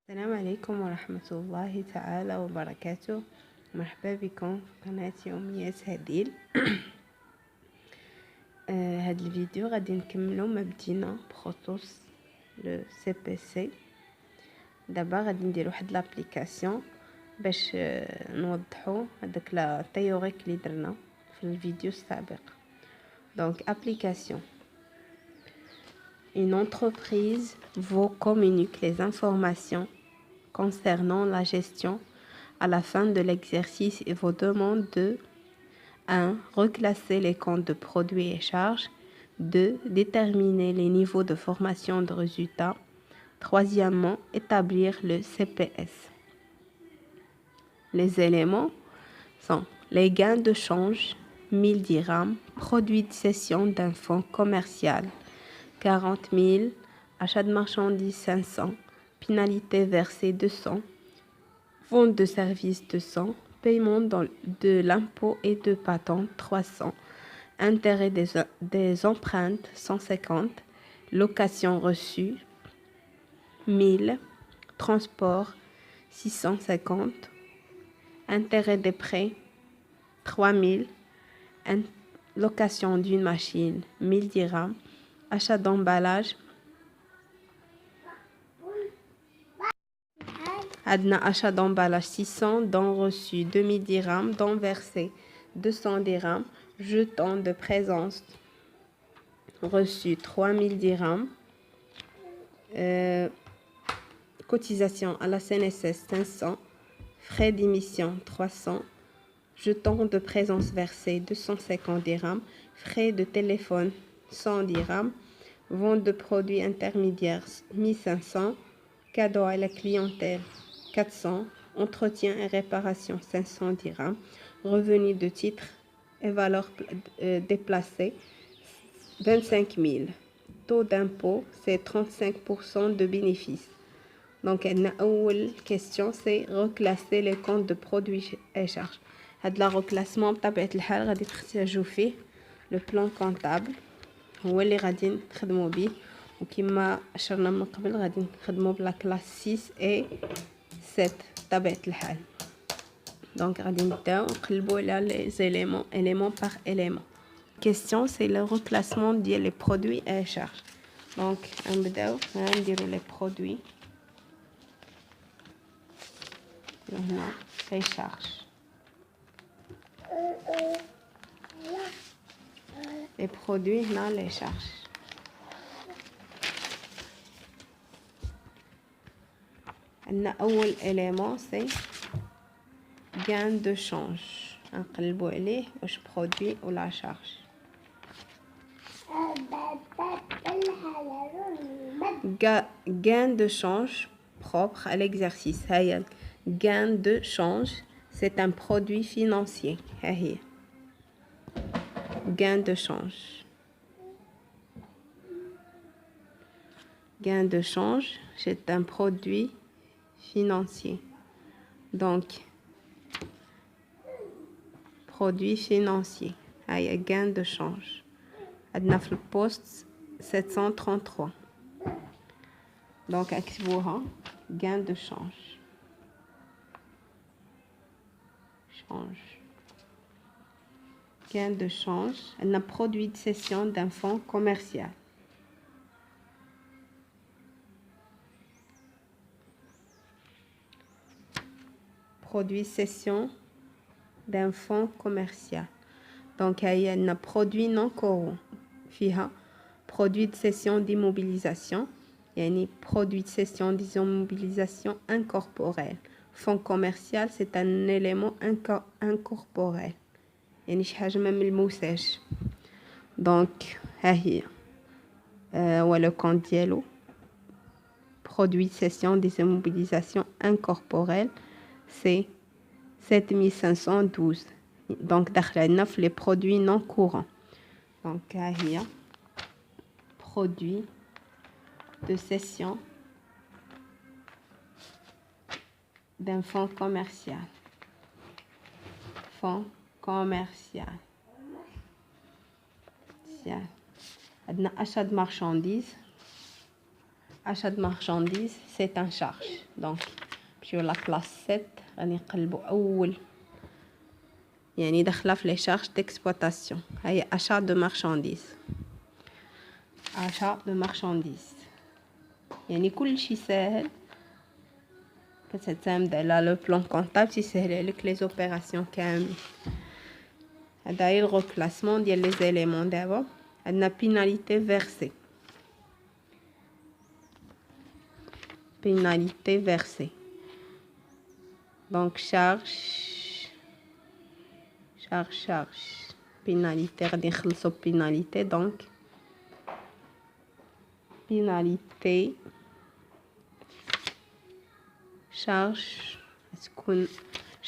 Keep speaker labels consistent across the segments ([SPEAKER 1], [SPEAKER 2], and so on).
[SPEAKER 1] السلام عليكم ورحمة الله تعالى وبركاته. مرحبا بكم في قناة يوميات هديل. هاد الفيديو غادي نكملو ما بدينا بخصوص لو سي بي سي. دابا غادي ندير واحد لابليكاسيون باش نوضحو هذاك لا تيوريك اللي درنا في الفيديو السابق. Donc application. Une entreprise vous communique les informations concernant la gestion à la fin de l'exercice et vous demande de 1. Reclasser les comptes de produits et charges. 2. Déterminer les niveaux de formation de résultats. Troisièmement, établir le CPS. Les éléments sont les gains de change, 1000 dirhams, produits de cession d'un fonds commercial, 40 000, achat de marchandises 500, pénalité versée 200, vente de services 200, paiement de l'impôt et de patente 300, intérêt des empreintes 150, location reçue 1000, transport 650, intérêt des prêts 3000, location d'une machine 1000 dirhams, achat d'emballage Adna achat d'emballage 600, dons reçus 2000 dirhams, dons versés 200 dirhams, jetons de présence reçus 3000 dirhams, cotisation à la CNSS 500, frais d'émission 300, jetons de présence versés 250 dirhams, frais de téléphone 100 dirhams, vente de produits intermédiaires 1500, cadeau à la clientèle 400, entretien et réparation 500 dirhams, revenu de titre et valeur déplacée 25 000. Taux d'impôt, c'est 35% de bénéfice. Donc, la première question, c'est reclasser les comptes de produits et charges. هذا reclassement بطبيعة الحال غادي تحتاجوا فيه le plan comptable هو اللي غادي نخدموا به، وكما أشرنا من قبل غادي نخدموا بلا كلاس 6 et 7 بطبيعة الحال. Donc غادي نبداو نقلبوا على les éléments par élément. Question c'est le reclassement ديال les produits et charges. Donc نبداو نديروا les produits هنا les charges. Les produits هنا les charges. عندنا أول élément c'est gain de change. نقلبوا عليه واش produit ou la charge. Gain de change propre à l'exercice. Gain de change, c'est un produit financier. Gain de change. Gain de change, c'est un produit financier. Donc, produit financier. Gain de change. عندنا في البوست 733. Donc, اكتبوها gain de change. Change. Gain de change. Un produit de cession d'un fonds commercial. Produit cession d'un fonds commercial. Donc, il y a un produit non courant. فيها produit de cession d'immobilisation. يعني produit de cession d'immobilisation incorporelle. Fonds commercial, c'est un élément incorporel. يعني شي حاجة ما ملموساش. Donc, ها هي. le compte ديالو. Produit de cession d'immobilisation incorporelle, c'est 7512. Donc, داخل عندنا في les produits non courants. Donc, ها هي. Produit de cession d'un fonds commercial. Fonds commercial. عندنا achat de marchandises. achat de marchandises, c'est un charge. Donc, sur la classe 7, غادي نقلبوا أول يعني داخلة في les charges d'exploitation. هي achat de marchandises. Achat de marchandises. يعني كل شيء سهل. كتعتمد على لو بلان كونطابل تيسهل لك لي زوبيراسيون كامل. هذا هي الغوكلاسمون ديال لي زيليمون. دابا عندنا بيناليتي فيرسي. pénalité versée. Donc, charge, pénalité, pénalité, donc, pénalité,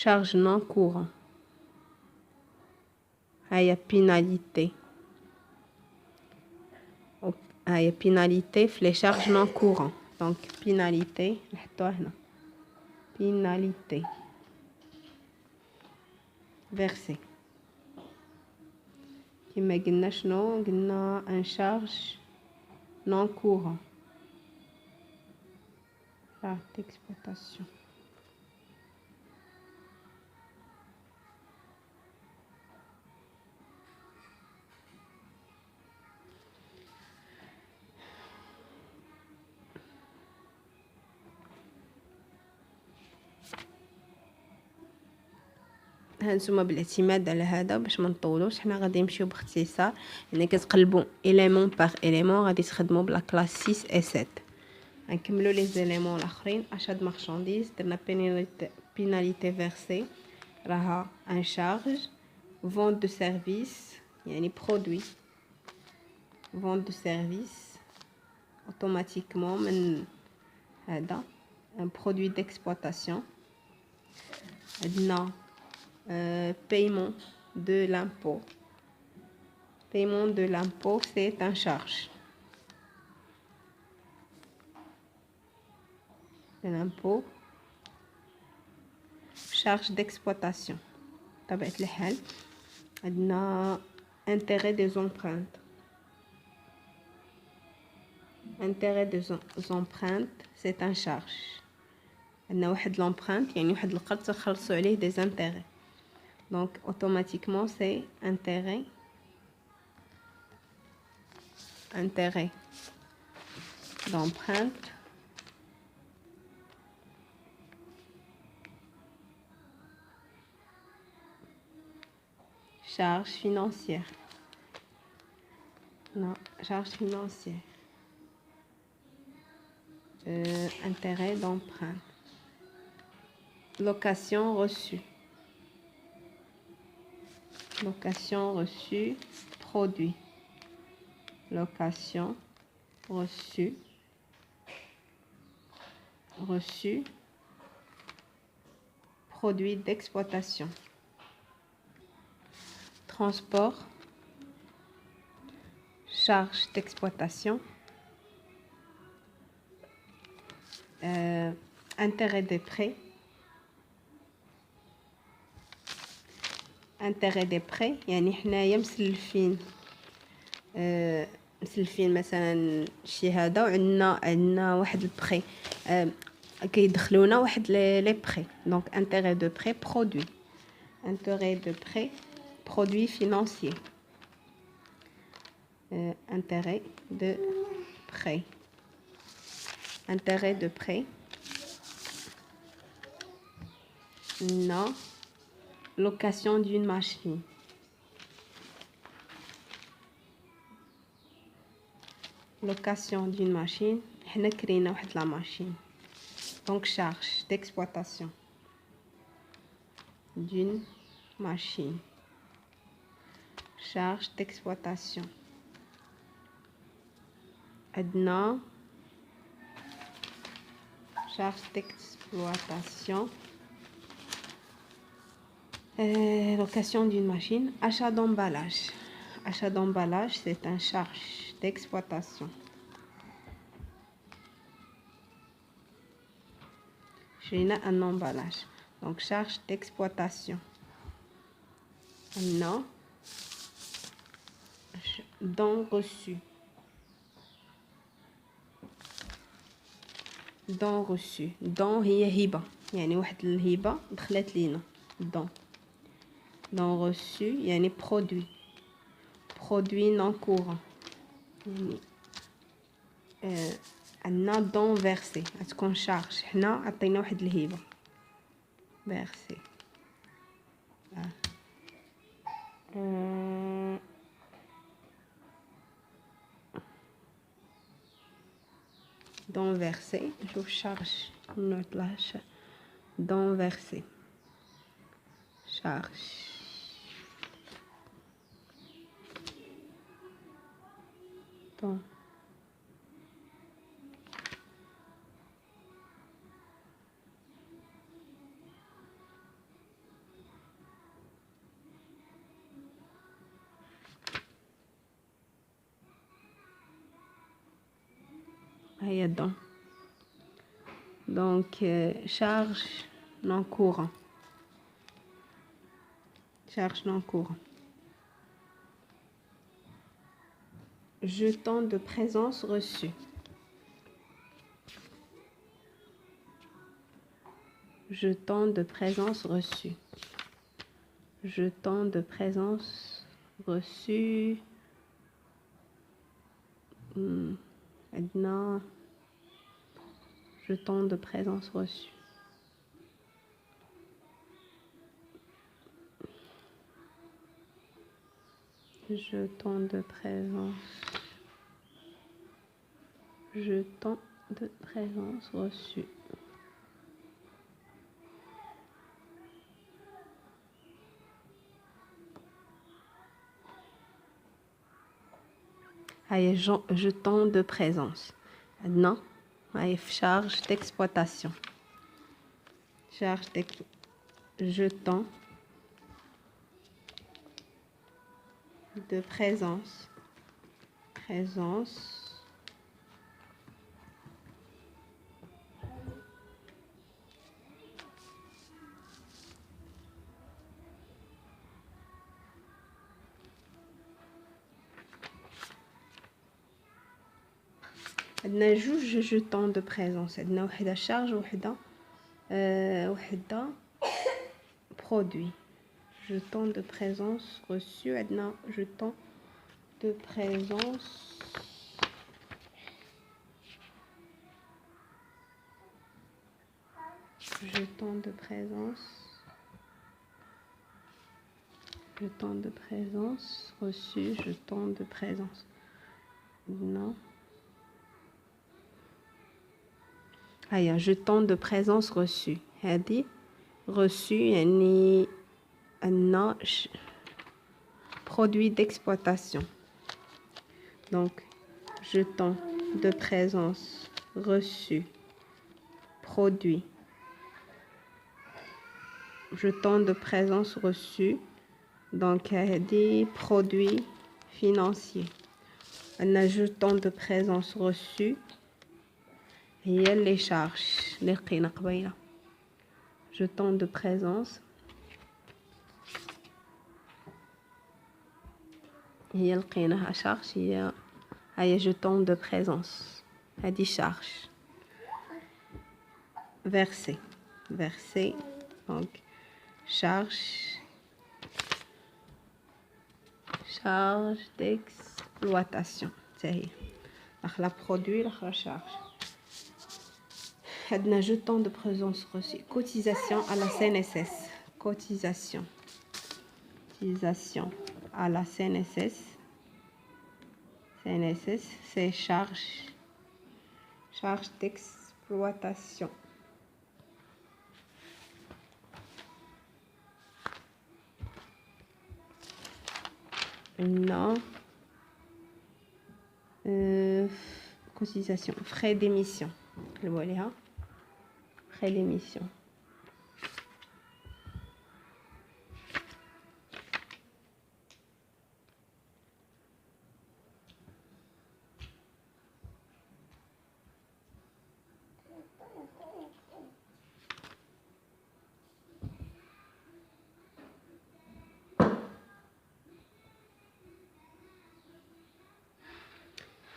[SPEAKER 1] charge non courant. Il y a pénalité. Il y a pénalité, les charges non courant. Donc, pénalité, pénalité versée. كما قلنا شنو قلنا un charge non courant. D'exploitation. هانتوما بالاعتماد على هذا باش ما نطولوش حنا غادي نمشيو باختصار. يعني كتقلبوا élément par élément غادي تخدموا بلا كلاس 6 et 7. غنكملوا لي زيليمون الاخرين. achat de marchandises درنا pénalité versée راها un charge. vente de service يعني produit. vente de service automatiquement من هذا un produit d'exploitation. عندنا paiement de l'impôt. Paiement de l'impôt, c'est un charge. De l'impôt. Charge d'exploitation. طبيعة الحال عندنا intérêt des empreintes. Intérêt des empreintes, c'est un charge. عندنا واحد l'empreinte يعني واحد القرض تخلصوا عليه des intérêts. Donc, automatiquement, c'est intérêt. Intérêt d'empreinte. Charge financière. Non, charge financière. Intérêt d'emprunt. Location reçue. Location reçue, produit. Location reçue. Reçu. Produit d'exploitation. Transport. Charge d'exploitation. Intérêt des prêts. intérêt دي بري يعني حنايا مسلفين مثلا شي هذا وعندنا واحد البري كيدخلونا واحد لي بري. دونك intérêt de prêt produit. intérêt de prêt produit financier. Intérêt de prêt. Intérêt de prêt. Non. Location d'une machine. Location d'une machine. حنا كرينا واحد لا ماشين. Donc charge d'exploitation d'une machine. Charge d'exploitation. عندنا charge d'exploitation. Location d'une machine. Achat d'emballage. Achat d'emballage, c'est un charge d'exploitation. J'ai un emballage. Donc, charge d'exploitation. Non. Don reçu. دون reçu. دون هي هبة، يعني واحد الهبة دخلت لينا. دون reçu يعني produit. produit non courant يعني عندنا دون فيرسي غتكون شارج. حنا عطينا واحد الهبة فيرسي. دون فيرسي نشوف شارج نوطلاش. دون فيرسي شارج دون هي دون. donc charge non courant. charge non courant. jeton de présence reçu. jeton de présence reçu. jeton de présence reçu. عندنا jeton de présence reçu. jeton de présence. jeton de présence reçu. هاي jeton de présence. عندنا هاي في charge d'exploitation. charge jeton de présence. présence. عندنا جوج jeton de présence. عندنا وحده charge وحده produit. jeton de présence reçu. عندنا jeton de présence jeton de présence. jeton de présence reçu. jeton de présence. non. هيا jeton de présence reçu. هذه reçu يعني عندنا produit d'exploitation. donc jeton de présence reçu. produit. jeton de présence reçu. donc هذه produit financier. عندنا jeton de présence reçu هي les charges اللي لقينا قبيله. jeton de présence هي لقيناها charge. هي jeton de présence. هذه charge. versé. versé donc charge d'exploitation. c'est la produit la charge. عندنا jeton de présence reçu. cotisation à la CNSS. cotisation à la CNSS. CNSS c'est charge d'exploitation. non. cotisation frais d'émission. voilà. frais d'émission.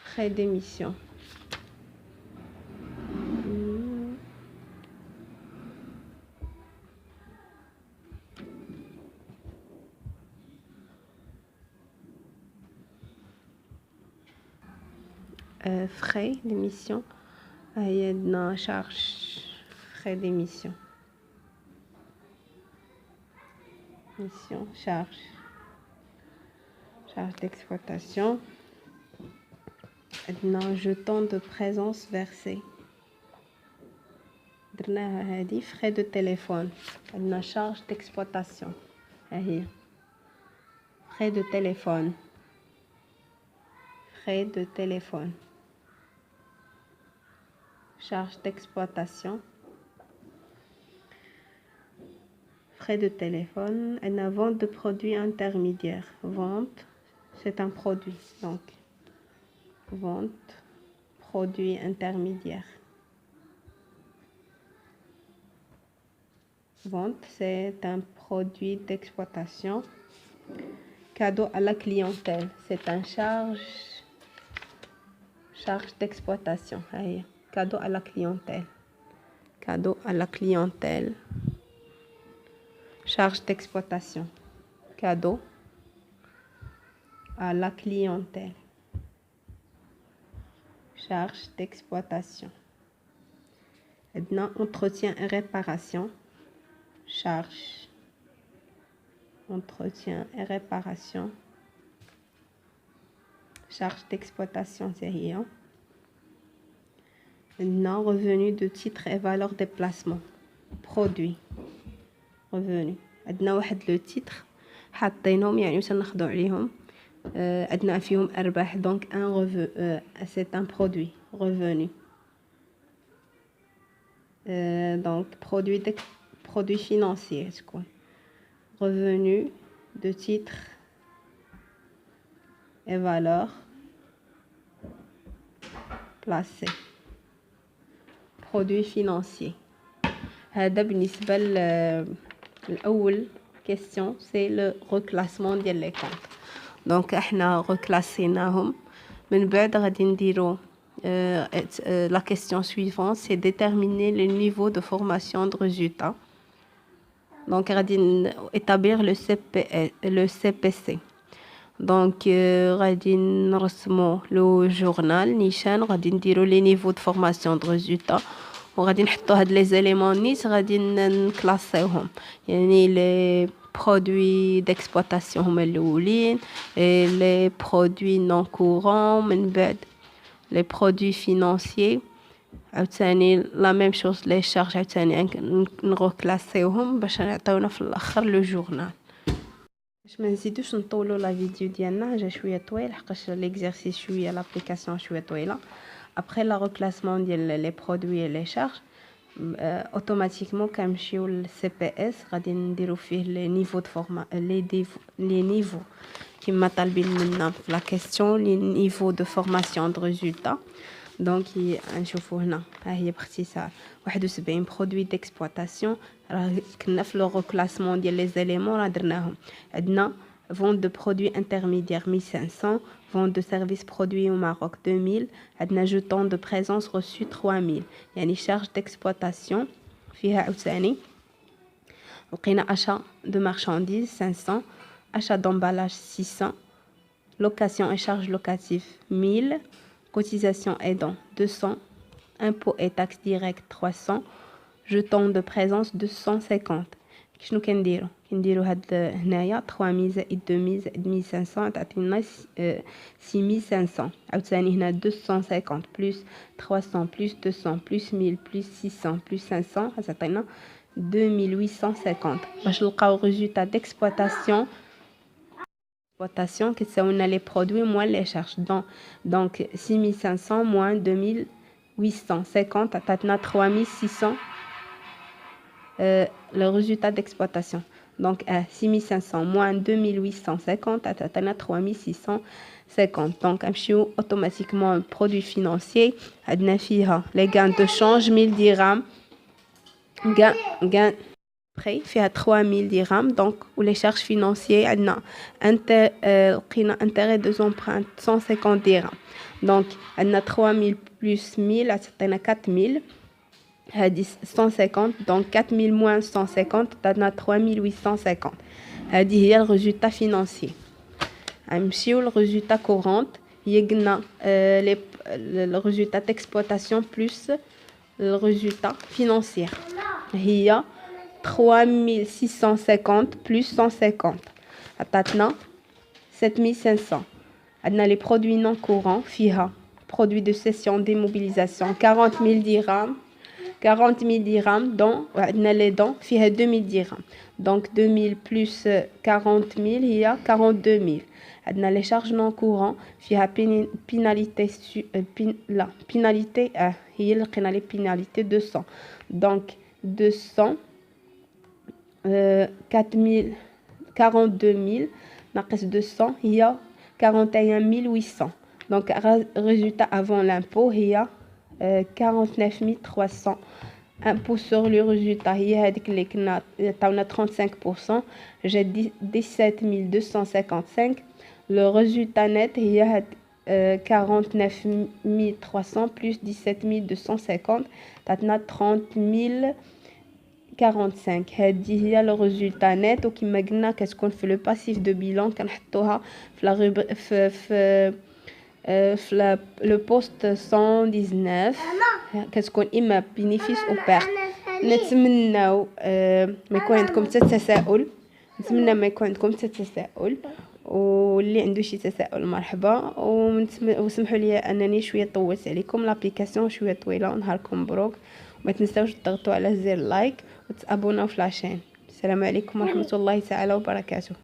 [SPEAKER 1] frais d'émission. frais d'émission عندنا charge frais d'émission mission charge d'exploitation عندنا jeton de présence versé درناها هذه frais de téléphone عندنا charge d'exploitation هي frais de téléphone charge d'exploitation frais de téléphone et vente de produits intermédiaires vente c'est un produit donc vente produit intermédiaire vente c'est un produit d'exploitation cadeau à la clientèle c'est un charge d'exploitation Allez. Cadeau à la clientèle charge d'exploitation cadeau à la clientèle charge d'exploitation maintenant entretien et réparation charge entretien et réparation charge d'exploitation c'est rien maintenant revenu de titre et valeur de placement produit revenu عندنا واحد لو تيتر حاطينهم يعني واش ناخذوا عليهم عندنا فيهم ارباح دونك ان ريفو سي ان برودوي revenu donc produit financier تكون revenu de titre et valeur placé produit financier هذا بالنسبة الأول question c'est le reclassement ديال لي كونط دونك احنا reclassيناهم من بعد غادي نديرو la question suivante c'est déterminer le niveau de formation de résultat donc غادي établir le CPC donc غادي نرسمو لو جورنال نيشان غادي نديرو لي نيفو de formation de résultat وغادي نحطو هاد لي زيليمون نيت غادي نكلاسيوهم يعني لي برودوي ديكسبلوطاسيون هما الاولين لي برودوي نون كورون من بعد لي برودوي فينانسيي عاوتاني لا ميم شوز لي شارج عاوتاني نغوكلاسيوهم باش يعطيونا في الاخر لو جورنال باش ما نزيدوش نطولوا لا فيديو ديالنا جا شويه طويل حقاش ليكزارسيس شويه لابليكاسيون شويه طويله. Après le reclassement des produits et les charges, automatiquement comme chez le CPS, غادي نديرو فيه les niveaux de les niveaux qui m'atalbin maintenant la question les niveaux de formation de résultats. Donc نشوفوا هنا ها هي باختصار 71 produits d'exploitation راه كنا في le reclassement ديال les éléments راه درناهم. عندنا vente de produits intermédiaires 1500, vente de services produits au Maroc 2000, عندنا jeton de présence reçu 3000 يعني charge d'exploitation فيها عاوتاني لقينا achat de marchandises 500, achat d'emballage 600, location et charges locatives 1000, cotisation aidant 200, impôts et taxes directes 300, jeton de présence 250. شنو كنديرو هاد هنايا 3000 زائد 2000 زائد 1500 تعطينا 6500 عاوتاني هنا 250 بلس 300 بلس 200 بلس 1000 بلس 600 بلس 500 تعطينا 2850 باش نلقاو résultat d'exploitation كتساوينا لي برودوي موان لي شارج donc 6500 moins 2850 تعطينا 3600 le résultat d'exploitation. Donc, 6500 moins 2850, à 3650. Donc, automatiquement, un produit financier, les gains de change, 1000 dirhams, gain prêt, fait à 3000 dirhams. Donc, ou les charges financières, intérêt de emprunt, 150 dirhams. Donc, 3000 plus 1000, à 4000. 150 donc 4000 moins 150 t'as 3850 هذه هي الريزولتا فينانسي. نمشيو للريزولتا كورونت. يقنا le résultat d'exploitation plus le résultat financier. هي 3650 plus 150 عطاتنا 7500. عندنا les produits non courants فيها produits de cession démobilisation 40 000 dirhams 40 000 dirhams dont عندنا les dons فيها 2000 dirhams donc 2000 plus 40 000 هي 42 000. عندنا les charges non courants فيها pénalité لا pénalité هي اللي لقينا les pénalités 200 donc 200 4000 42 000 ناقص 200 هي 41 800 donc résultat avant l'impôt هي 49 300. Impôt sur le résultat هي هذيك اللي كنا عطاونا 35%. j'ai 17 255. le résultat net هي 49 300 plus 17 250 تعطينا 30 045. هذه هي le résultat net وكما قلنا كتكون في لو باسيف دو بيلون كنحطوها في لا في لو بوست 119 كتكون اما بينيفيس او بيرت. نتمناو ما يكون عندكم حتى تساؤل، نتمنى ما يكون عندكم حتى تساؤل، واللي عنده شي تساؤل مرحبا. وسمحوا لي انني شويه طولت عليكم، لابليكاسيون شويه طويله، نهاركم مبروك. وما تنساوش تضغطوا على زر لايك وتابوناو في لاشين. السلام عليكم ورحمه الله تعالى وبركاته.